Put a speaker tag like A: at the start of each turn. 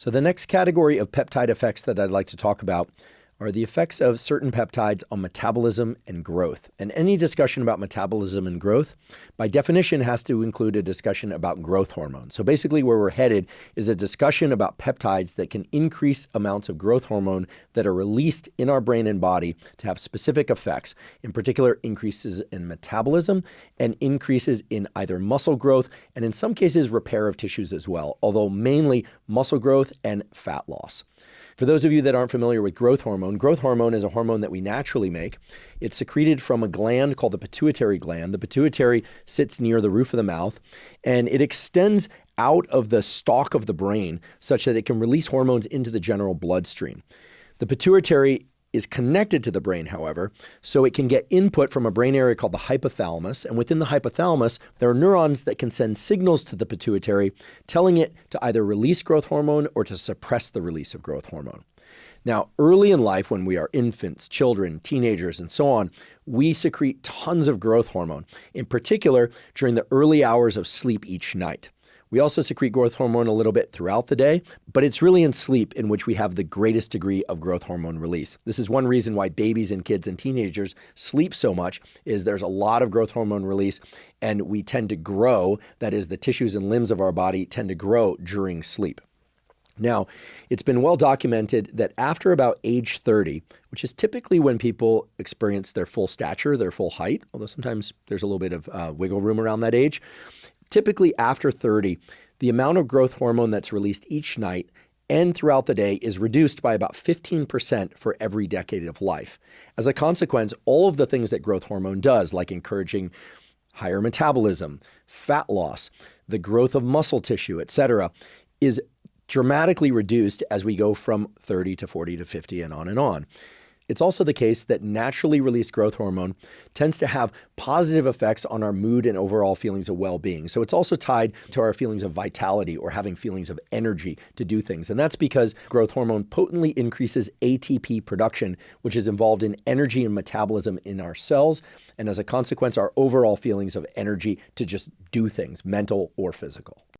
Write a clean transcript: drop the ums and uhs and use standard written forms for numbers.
A: So the next category of peptide effects that I'd like to talk about are the effects of certain peptides on metabolism and growth. And any discussion about metabolism and growth, by definition, has to include a discussion about growth hormone. So basically where we're headed is a discussion about peptides that can increase amounts of growth hormone that are released in our brain and body to have specific effects, in particular increases in metabolism and increases in either muscle growth and in some cases repair of tissues as well, although mainly muscle growth and fat loss. For those of you that aren't familiar with growth hormone is a hormone that we naturally make. It's secreted from a gland called the pituitary gland. The pituitary sits near the roof of the mouth, and it extends out of the stalk of the brain such that it can release hormones into the general bloodstream. The pituitary is connected to the brain, however, so it can get input from a brain area called the hypothalamus. And within the hypothalamus, there are neurons that can send signals to the pituitary, telling it to either release growth hormone or to suppress the release of growth hormone. Now, early in life, when we are infants, children, teenagers, and so on, we secrete tons of growth hormone, in particular during the early hours of sleep each night. We also secrete growth hormone a little bit throughout the day, but it's really in sleep in which we have the greatest degree of growth hormone release. This is one reason why babies and kids and teenagers sleep so much, is there's a lot of growth hormone release, and we tend to grow, that is, the tissues and limbs of our body tend to grow during sleep. Now, it's been well documented that after about age 30, which is typically when people experience their full stature, their full height, although sometimes there's a little bit of wiggle room around that age, typically after 30, the amount of growth hormone that's released each night and throughout the day is reduced by about 15% for every decade of life. As a consequence, all of the things that growth hormone does, like encouraging higher metabolism, fat loss, the growth of muscle tissue, etc., is dramatically reduced as we go from 30 to 40 to 50 and on and on. It's also the case that naturally released growth hormone tends to have positive effects on our mood and overall feelings of well-being. So it's also tied to our feelings of vitality or having feelings of energy to do things. And that's because growth hormone potently increases ATP production, which is involved in energy and metabolism in our cells. And as a consequence, our overall feelings of energy to just do things, mental or physical.